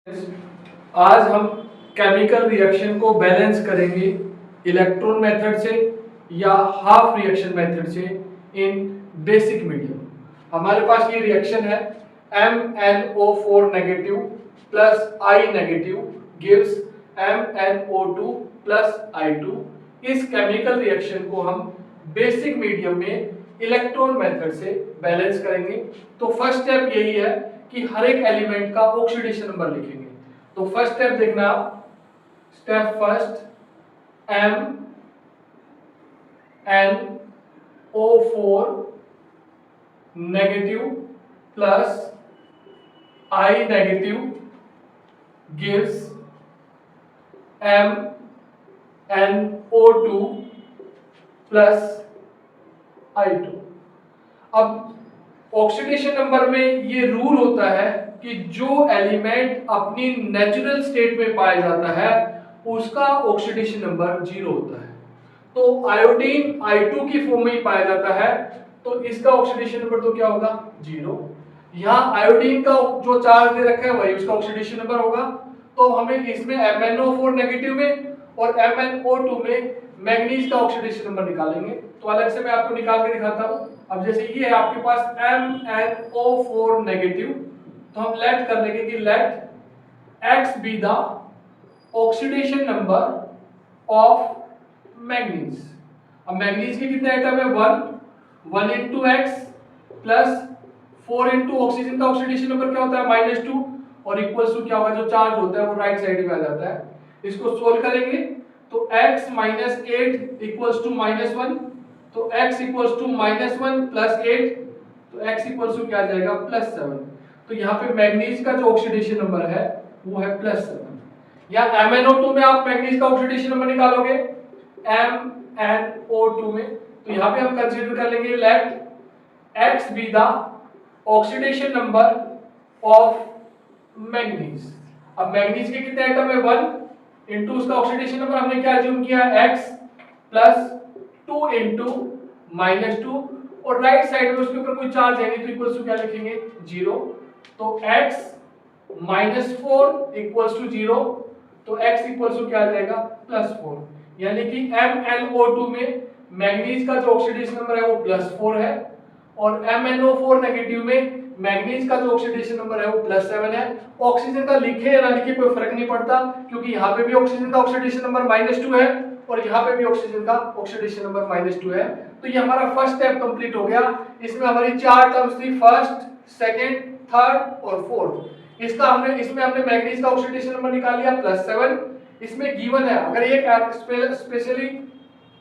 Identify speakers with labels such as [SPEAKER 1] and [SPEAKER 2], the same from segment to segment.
[SPEAKER 1] आज हम chemical reaction को बैलेंस करेंगे इलेक्ट्रॉन मेथड से या हाफ रिएक्शन मेथड से इन बेसिक मीडियम। हमारे पास ये रिएक्शन है MnO4 negative plus I negative gives MnO2 plus I2। इस केमिकल रिएक्शन को हम बेसिक मीडियम में इलेक्ट्रॉन मेथड से बैलेंस करेंगे। तो फर्स्ट स्टेप यही है कि हर एक एलिमेंट का ऑक्सीडेशन नंबर लिखेंगे। तो फर्स्ट स्टेप देखना, step first MnO4 negative plus I negative gives MnO2 plus I2। अब ऑक्सीडेशन नंबर में ये रूल होता है कि जो एलिमेंट अपनी नेचुरल स्टेट में पाया जाता है उसका ऑक्सीडेशन नंबर 0 होता है। तो आयोडीन I2 की फॉर्म में ही पाया जाता है, तो इसका ऑक्सीडेशन नंबर तो क्या होगा 0। यहाँ आयोडीन का जो चार्ज दे रखा है वही उसका ऑक्सीडेशन नंबर होगा। तो हमें इसमें MnO4 नेगेटिव में और MnO2 में मैग्नीज का ऑक्सीडेशन नंबर निकालेंगे। तो अलग से मैं आपको निकाल के दिखाता हूँ। अब जैसे ये है आपके पास MnO4 नेगेटिव, तो हम लेट कर लेंगे कि let X be the oxidation number of manganese. अब मैग्नीज के कितने आइटम है 1 into x plus 4 into oxygen का ऑक्सीडेशन नंबर क्या होता है -2 और इक्वल्स टू क्या होगा, जो चार्ज होता है वो राइट साइड में आ जाता है। इसको सोल्व करेंगे तो x -8 इक्वल्स टू -1, तो x इक्वल्स टू -1 प्लस 8, तो x इक्वल्स टू क्या आ जाएगा +7। तो यहाँ पे मैग्नीज का जो ऑक्सीडेशन नंबर है वो है +7। या MnO2 में आप मैग्नीज का ऑक्सीडेशन नंबर निकालोगे MnO2 में, तो यहाँ पे हम कंसीडर कर लेंगे let X be the oxidation number of manganese. अब मैग्नीज के कितने आइटम है 1 इंटू उसका ऑक्सीडेशन नंबर हमने क्या अज्यूम किया x प्लस 2 इंटू -2 और राइट साइड में उसके ऊपर कोई चार्ज है नहीं, तो इक्वल्स टू क्या लिखेंगे 0। तो x -4 इक्वल्स टू 0, तो x इक्वल्स टू क्या आ जाएगा +4। यानी कि MnO2 में मैग्नीज का जो ऑक्सीडेशन नंबर है वो +4 है और MnO4 नेगेटिव में मैग्नीज का जो ऑक्सीडेशन नंबर है वो +7 है। ऑक्सीजन का लिखे या ना लिखे कोई फर्क नहीं पड़ता, क्योंकि यहाँ पे भी ऑक्सीजन का ऑक्सीडेशन नंबर -2 है और यहाँ पे भी ऑक्सीजन का ऑक्सीडेशन नंबर -2 है। तो ये हमारा फर्स्ट स्टेप कंप्लीट हो गया। इसमें हमारी 4 टर्म्स थी, फर्स्ट, सेकंड, थर्ड और फोर्थ। इसमें हमने मैग्नीज का ऑक्सीडेशन नंबर निकाल लिया +7। इसमें गिवन है अगर एक स्पेशली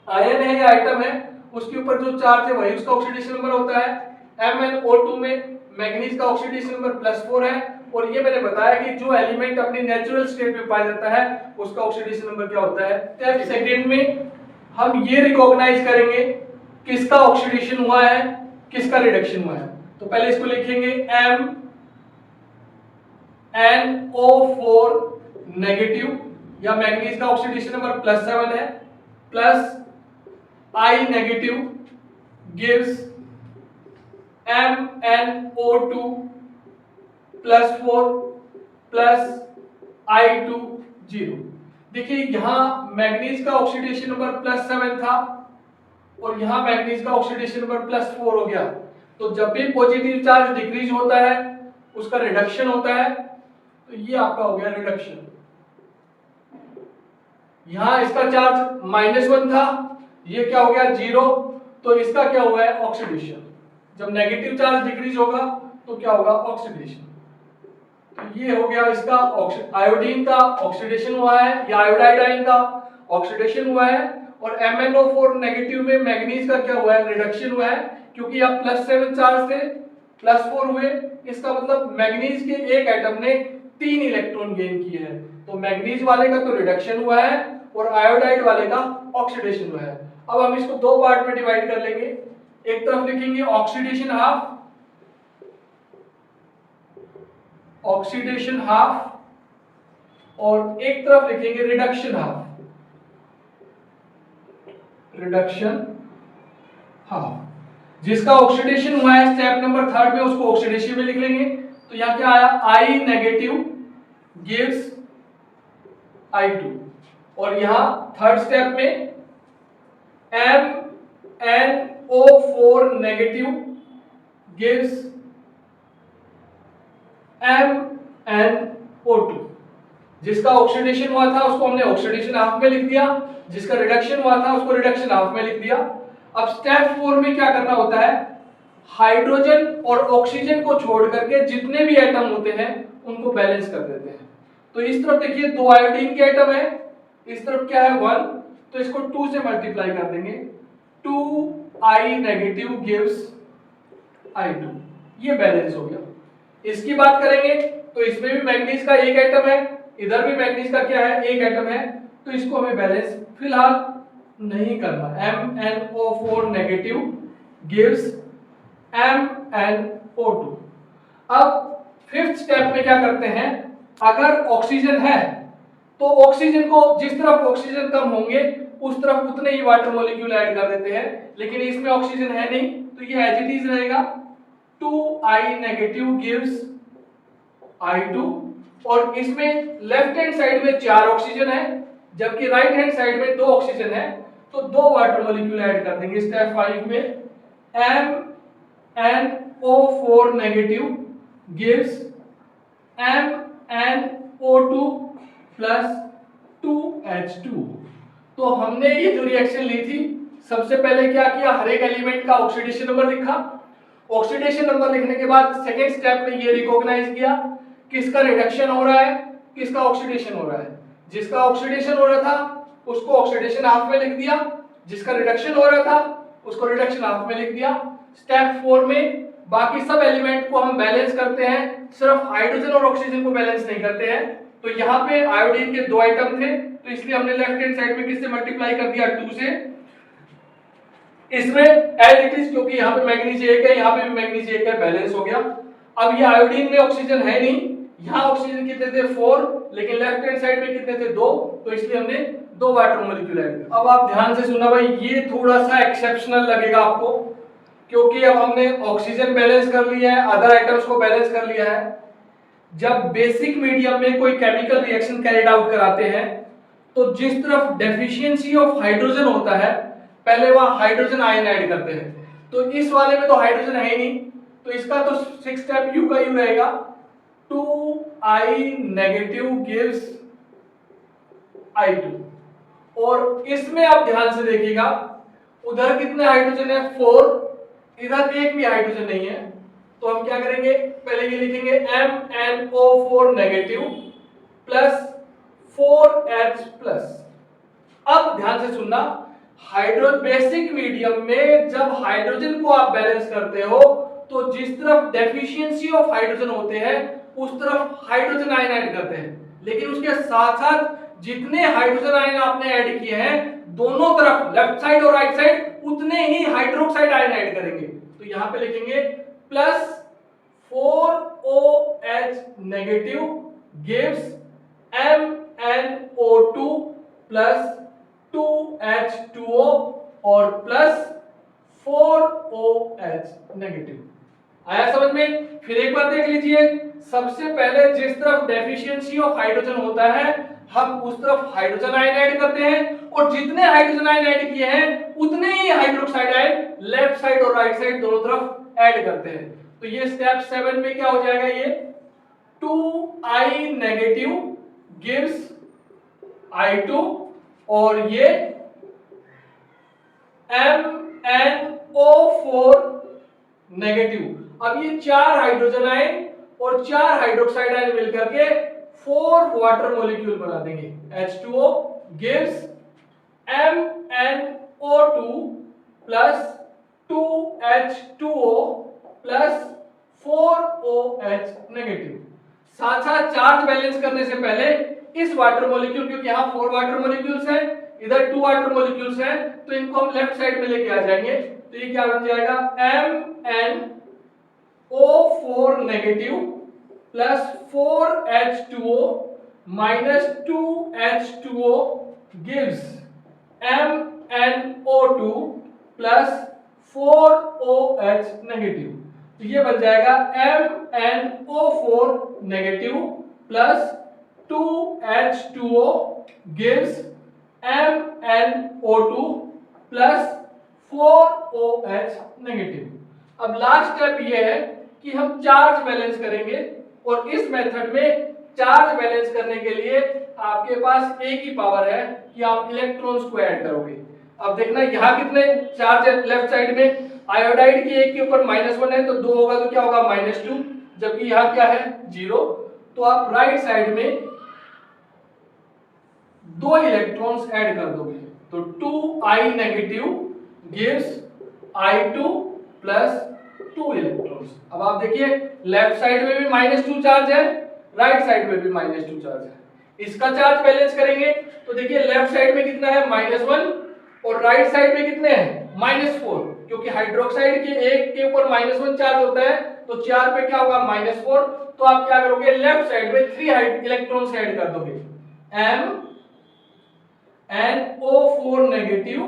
[SPEAKER 1] आयन है या आइटम है उसके ऊपर जो चार्ज है वही उसका ऑक्सीडेशन नंबर होता है। MnO2 में मैग्नीज का ऑक्सीडेशन नंबर +4 है और ये मैंने बताया कि जो एलिमेंट अपनी नेचुरल स्टेट में पाया जाता है उसका ऑक्सीडेशन नंबर क्या होता है। स्टेप सेकंड में हम ये रिकॉग्नाइज करेंगे किसका ऑक्सीडेशन हुआ है किसका रिडक्शन हुआ है। तो पहले इसको लिखेंगे MnO4 नेगेटिव या मैग्नीज का ऑक्सीडेशन नंबर +7 है plus I negative gives MnO2 +4 plus I2 0। देखिए यहाँ मैग्नीज का ऑक्सीडेशन नंबर +7 था और यहाँ मैग्नीज का ऑक्सीडेशन नंबर +4 हो गया। तो जब भी पॉजिटिव चार्ज डिक्रीज होता है उसका रिडक्शन होता है, तो ये आपका हो गया रिडक्शन। यहाँ इसका चार्ज -1 था, ये क्या हो गया 0, तो इसका क्या हुआ है ऑक्सीडेशन। जब नेगेटिव चार्ज डिक्रीज होगा तो क्या होगा ऑक्सीडेशन। तो ये हो गया इसका आयोडीन का ऑक्सीडेशन हुआ है या आयोडाइड आयन का ऑक्सीडेशन हुआ है और MnO4 नेगेटिव में मैग्नीज का क्या हुआ है रिडक्शन हुआ है, क्योंकि आप +7 चार्ज थे +4 हुए। इसका मतलब मैग्नीज के एक एटम ने 3 इलेक्ट्रॉन गेन किए हैं। तो मैग्नीज वाले का तो रिडक्शन हुआ है और आयोडाइड वाले का ऑक्सीडेशन हुआ है। अब हम इसको दो पार्ट में डिवाइड कर लेंगे। एक तरफ लिखेंगे ऑक्सीडेशन हाफ और एक तरफ लिखेंगे रिडक्शन हाफ। जिसका ऑक्सीडेशन हुआ है स्टेप नंबर 3 में उसको ऑक्सीडेशन में लिख लेंगे। तो यहाँ क्या आया I नेगेटिव गिव्स I2। और यहां थर्ड स्टेप में MnO4 नेगेटिव गिव्स MnO2। जिसका ऑक्सीडेशन हुआ था उसको हमने ऑक्सीडेशन हाफ में लिख दिया, जिसका रिडक्शन हुआ था उसको रिडक्शन हाफ में लिख दिया। अब स्टेप 4 में क्या करना होता है, हाइड्रोजन और ऑक्सीजन को छोड़ करके जितने भी एटम होते हैं उनको बैलेंस कर देते हैं। तो इस तरफ देखिए 2 आयोडीन के एटम है, इस तरफ क्या है 1, तो इसको 2 से मल्टीप्लाई कर देंगे, 2I नेगेटिव गिव्स I2, ये बैलेंस हो गया। इसकी बात करेंगे तो इसमें भी मैंगनीज का एक एटम है, इधर भी मैंगनीज का क्या है, एक एटम है, तो इसको हमें बैलेंस फिलहाल नहीं करना। MnO4 negative gives MnO2। अब फिफ्थ स्टेप में क्या करते हैं, अगर ऑक्सीजन है तो ऑक्सीजन को जिस तरफ ऑक्सीजन कम होंगे उस तरफ उतने ही वाटर मॉलिक्यूल ऐड कर देते हैं, लेकिन इसमें ऑक्सीजन है नहीं तो ये एज इट इज रहेगा, 2I नेगेटिव गिव्स I2। और इसमें लेफ्ट हैंड साइड में 4 ऑक्सीजन है जबकि राइट हैंड साइड में 2 ऑक्सीजन है, तो 2 वाटर मॉलिक्यूल ऐड कर देंगे स्टेप 5 में। MnO4 negative gives MnO2 plus 2H2। तो हमने ये जो रिएक्शन ली थी, सबसे पहले क्या किया, हर एक एलिमेंट का ऑक्सीडेशन नंबर लिखा। ऑक्सीडेशन नंबर लिखने के बाद सेकेंड स्टेप में ये रिकॉग्नाइज किया किसका रिडक्शन हो रहा है, किसका ऑक्सीडेशन हो रहा है। जिसका ऑक्सीडेशन हो रहा था उसको ऑक्सीडेशन हाफ में लिख दिया, जिसका रिडक्शन हो रहा था उसको रिडक्शन हाफ में लिख दिया। स्टेप 4 में बाकी सब एलिमेंट को हम बैलेंस करते हैं, सिर्फ हाइड्रोजन और ऑक्सीजन को बैलेंस नहीं करते हैं। तो यहाँ पे आयोडीन के 2 आइटम थे तो इसलिए हमने लेफ्ट हैंड साइड में किससे मल्टीप्लाई कर दिया, 2 से। इसमें एज इट इज क्योंकि यहाँ पे मैग्नीज 1 है, यहाँ पे भी मैग्नीज 1 है, बैलेंस हो गया। अब ये आयोडीन में ऑक्सीजन है नहीं, यहाँ ऑक्सीजन कितने थे 4, लेकिन लेफ्ट हैंड साइड में कितने थे 2, तो इसलिए हमने 2 वाटर मॉलिक्यूल ऐड किया। अब आप ध्यान से सुना भाई, ये थोड़ा सा एक्सेप्शनल लगेगा आपको क्योंकि अब हमने ऑक्सीजन बैलेंस कर लिया है, अदर आइटम्स को बैलेंस कर लिया है। जब बेसिक मीडियम में कोई केमिकल रिएक्शन कैरिड आउट कराते हैं तो जिस तरफ डेफिशिएंसी ऑफ हाइड्रोजन होता है पहले वहां हाइड्रोजन आयन ऐड करते हैं। तो इस वाले में तो हाइड्रोजन है ही नहीं, तो इसका तो 6 स्टेप यू का यू रहेगा, 2I नेगेटिव गिव्स I2। और इसमें आप ध्यान से देखिएगा उधर कितने हाइड्रोजन है 4, इधर एक भी हाइड्रोजन नहीं है, तो हम क्या करेंगे, पहले ये लिखेंगे MnO4 negative plus 4H plus. अब ध्यान से सुनना, बेसिक मीडियम में जब हाइड्रोजन को आप बैलेंस करते हो तो जिस तरफ डेफिशिएंसी ऑफ हाइड्रोजन होते हैं उस तरफ हाइड्रोजन आयन ऐड करते हैं, लेकिन उसके साथ साथ जितने हाइड्रोजन आयन आपने ऐड किए हैं दोनों तरफ लेफ्ट साइड और राइट साइड उतने ही हाइड्रोक्साइड आयन ऐड करेंगे। तो यहां पे लिखेंगे plus 4OH negative gives MnO2 plus 2H2O और प्लस 4OH नेगेटिव। आया समझ में? फिर एक बार देख लीजिए, सबसे पहले जिस तरफ डेफिशिएंसी ऑफ हाइड्रोजन होता है हम उस तरफ हाइड्रोजन आयन ऐड करते हैं और जितने हाइड्रोजन आयन ऐड किए हैं उतने ही हाइड्रोक्साइड आयन लेफ्ट साइड और राइट साइड दोनों तरफ ऐड करते हैं। तो ये स्टेप 7 में क्या हो जाएगा, ये 2I नेगेटिव गिव्स I2 और ये MnO4 नेगेटिव। अब ये 4 हाइड्रोजन आयन और 4 हाइड्रोक्साइड आयन मिलकर के 4 वाटर मॉलिक्यूल बना देंगे, H2O gives MnO2 plus 2H2O plus 4OH negative. साथ साथ चार्ज बैलेंस करने से पहले इस वाटर मॉलिक्यूल, क्योंकि यहाँ 4 वाटर मॉलिक्यूल्स हैं, इधर 2 वाटर मॉलिक्यूल्स हैं, तो इनको हम लेफ्ट साइड में लेके आ जाएंगे। तो ये क्या बन जाएगा, MnO4 negative plus 4H2O minus 2H2O gives MnO2 plus 4OH negative. तो ये बन जाएगा MnO4 negative plus 2H2O gives MnO2 plus 4OH negative. अब लास्ट स्टेप ये है कि हम चार्ज बैलेंस करेंगे, और इस मेथड में चार्ज बैलेंस करने के लिए आपके पास एक ही पावर है कि आप इलेक्ट्रॉन्स को ऐड करोगे। अब देखना यहाँ कितने चार्ज है लेफ्ट साइड में, आयोडाइड की एक के ऊपर -1 है तो 2 होगा तो क्या होगा -2, जबकि यहाँ क्या है 0। तो आप राइट साइड में 2 इलेक्ट्रॉन्स ऐड कर दोगे, तो 2I negative gives I2 plus 2 electrons. अब आप देखिए लेफ्ट साइड में भी -2 चार्ज है, राइट साइड में भी -2 चार्ज है। इसका चार्ज बैलेंस करेंगे तो देखिए लेफ्ट साइड में कितना है -1 और राइट साइड में कितने हैं -4, क्योंकि हाइड्रोक्साइड के एक के ऊपर -1 चार्ज होता है तो 4 पे क्या होगा -4। तो आप क्या करोगे लेफ्ट साइड में 3 इलेक्ट्रॉन्स ऐड कर दोगे, MnO4 negative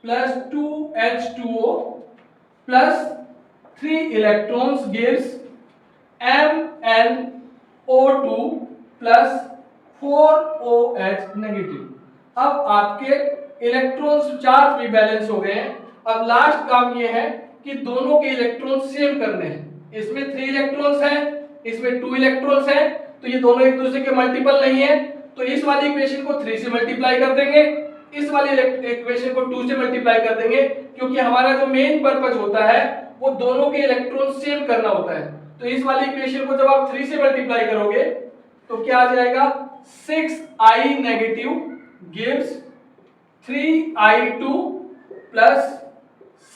[SPEAKER 1] plus 2H2O plus 3 electrons gives MnO2 plus 4OH negative. अब आपके इलेक्ट्रॉन्स चार्ज भी बैलेंस हो गए हैं। अब लास्ट काम ये है कि दोनों के इलेक्ट्रॉन सेम करने हैं। इसमें 3 इलेक्ट्रॉन्स हैं, इसमें 2 इलेक्ट्रॉन्स हैं, तो ये दोनों एक दूसरे के मल्टीपल नहीं है, तो इस वाली इक्वेशन को 3 से मल्टीप्लाई कर देंगे, इस वाली इक्वेशन को 2 से मल्टीप्लाई कर देंगे, क्योंकि हमारा जो मेन पर्पस होता है वो दोनों के इलेक्ट्रॉन सेम करना होता है। तो इस वाली इक्वेशन को जब आप 3 से मल्टीप्लाई करोगे तो क्या आ जाएगा 6I negative gives 3I2 plus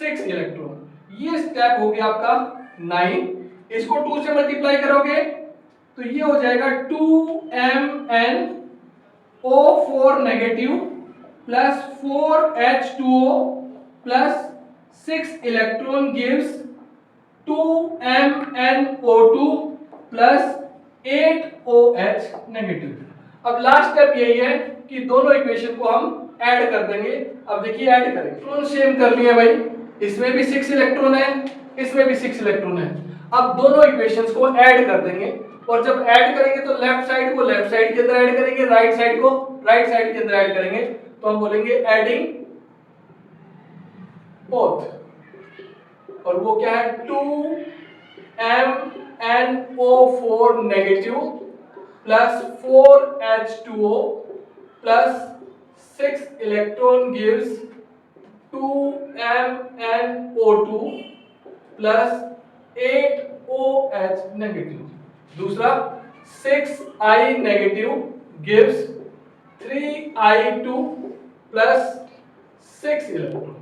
[SPEAKER 1] 6 electron. ये स्टेप हो गया आपका 9। इसको 2 से मल्टीप्लाई करोगे तो ये हो जाएगा 2MnO4 negative plus 4H2O plus 6 electron gives 2MnO2 plus 8OH negative. अब लास्ट स्टेप यही है कि दोनों इक्वेशन को हम ऐड कर देंगे। अब देखिए ऐड करेंगे, इलेक्ट्रॉन सेम कर लिए भाई, इसमें भी 6 इलेक्ट्रॉन है, इसमें भी 6 इलेक्ट्रॉन है। अब दोनों इक्वेशंस को ऐड कर देंगे, और जब ऐड करेंगे तो लेफ्ट साइड को लेफ्ट साइड के अंदर ऐड करेंगे, राइट साइड को राइट साइड के अंदर ऐड करेंगे, तो हम बोलेंगे एडिंग बोथ। और वो क्या है 2MnO4 negative plus 4H2O plus 6 electron gives 2MnO2 plus 8OH negative. दूसरा 6I negative gives 3I2 plus 6 electron.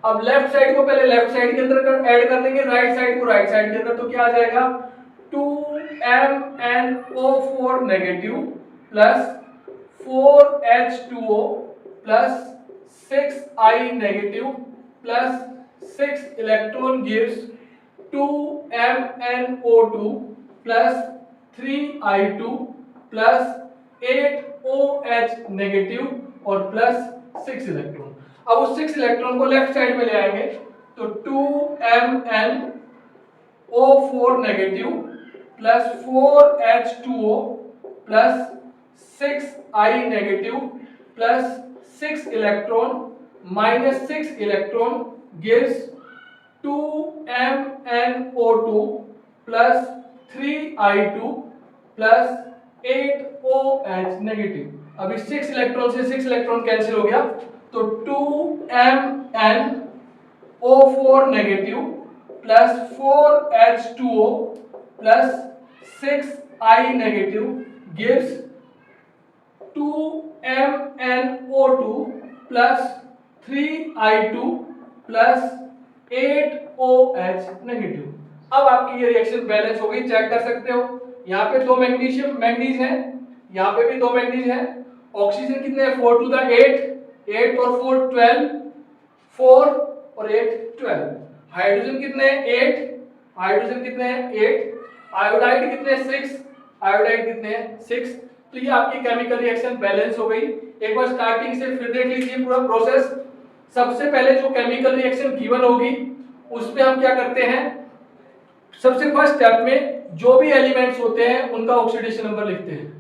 [SPEAKER 1] अब लेफ्ट साइड को पहले लेफ्ट साइड के अंदर ऐड कर देंगे, राइट साइड को राइट साइड के अंदर, तो क्या आ जाएगा 2MnO4 negative plus 4H2O plus 6I negative plus 6 electron gives 2MnO2 plus 3I2 plus 8OH negative और प्लस 6 इलेक्ट्रॉन। अब उस 6 इलेक्ट्रॉन को लेफ्ट साइड में ले आएंगे तो 2MnO4 negative plus 4H2O plus 6I negative plus 6 electron minus 6 electron gives 2MnO2 plus 3I2 plus 8OH negative. अभी 6 electron से 6 इलेक्ट्रॉन कैंसिल हो गया, तो 2MnO4 negative plus 4H2O plus 6I negative gives 2MnO2 plus 3I2 plus 8OH negative. अब आपकी ये reaction balance हो गई, चेक कर सकते हो। यहाँ पे 2 मैग्नीज है, यहाँ पे भी 2 मैग्नीज है। ऑक्सीजन कितने हैं 4 to the 8 और 4 12, 4 और 8 12। हाइड्रोजन कितने हैं 8, हाइड्रोजन कितने हैं 8, आयोडाइड कितने हैं 6, आयोडाइड कितने हैं 6। तो ये आपकी केमिकल रिएक्शन बैलेंस हो गई। एक बार स्टार्टिंग से फिर देख लीजिए पूरा प्रोसेस। सबसे पहले जो केमिकल रिएक्शन गिवन होगी उसमें हम क्या करते हैं, सबसे फर्स्ट स्टेप में जो भी एलिमेंट्स होते हैं उनका ऑक्सीडेशन नंबर लिखते हैं।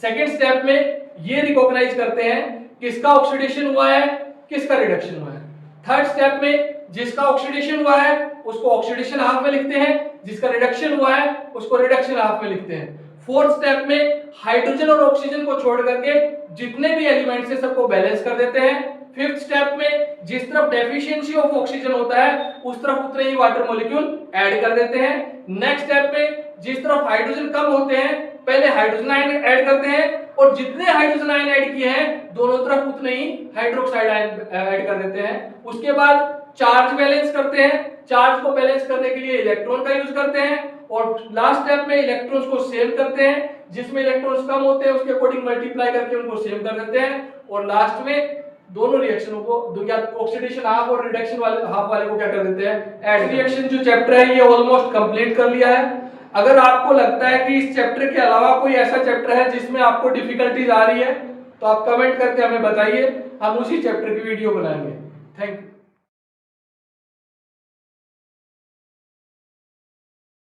[SPEAKER 1] सेकेंड स्टेप में ये रिकॉग्नाइज करते हैं किसका ऑक्सीडेशन हुआ है, किसका रिडक्शन हुआ है। थर्ड स्टेप में जिसका ऑक्सीडेशन हुआ है उसको ऑक्सीडेशन हाफ में लिखते हैं, जिसका रिडक्शन हुआ है उसको रिडक्शन हाफ में लिखते हैं। फोर्थ स्टेप में हाइड्रोजन और ऑक्सीजन को छोड़ करके जितने भी एलिमेंट्स है सबको बैलेंस कर देते हैं। फिफ्थ स्टेप में जिस तरफ डेफिशिएंसी ऑफ ऑक्सीजन होता है उस तरफ उतने ही वाटर मॉलिक्यूल ऐड कर देते हैं। नेक्स्ट स्टेप में जिस तरफ हाइड्रोजन कम होते हैं पहले हाइड्रोजन आयन ऐड करते हैं और जितने हाइड्रोजन आयन ऐड किए हैं दोनों तरफ उतने ही हाइड्रोक्साइड आयन ऐड कर देते हैं। उसके बाद चार्ज बैलेंस करते हैं, चार्ज को बैलेंस करने के लिए इलेक्ट्रॉन का यूज करते हैं और लास्ट स्टेप में इलेक्ट्रॉन्स को सेम करते हैं, जिसमें इलेक्ट्रॉन्स कम होते हैं उसके अकॉर्डिंग मल्टीप्लाई करके उनको सेम कर देते हैं और लास्ट में दोनों रिएक्शनों को या ऑक्सीडेशन हाफ और रिडक्शन वाले हाफ वाले को क्या कर देते हैं ऐड। रिएक्शन जो चैप्टर है ये ऑलमोस्ट कंप्लीट कर लिया है। अगर आपको लगता है कि इस चैप्टर के अलावा कोई ऐसा चैप्टर है जिसमें आपको डिफिकल्टीज आ रही है तो आप कमेंट करके हमें बताइए, हम उसी चैप्टर की वीडियो बनाएंगे। Thank you.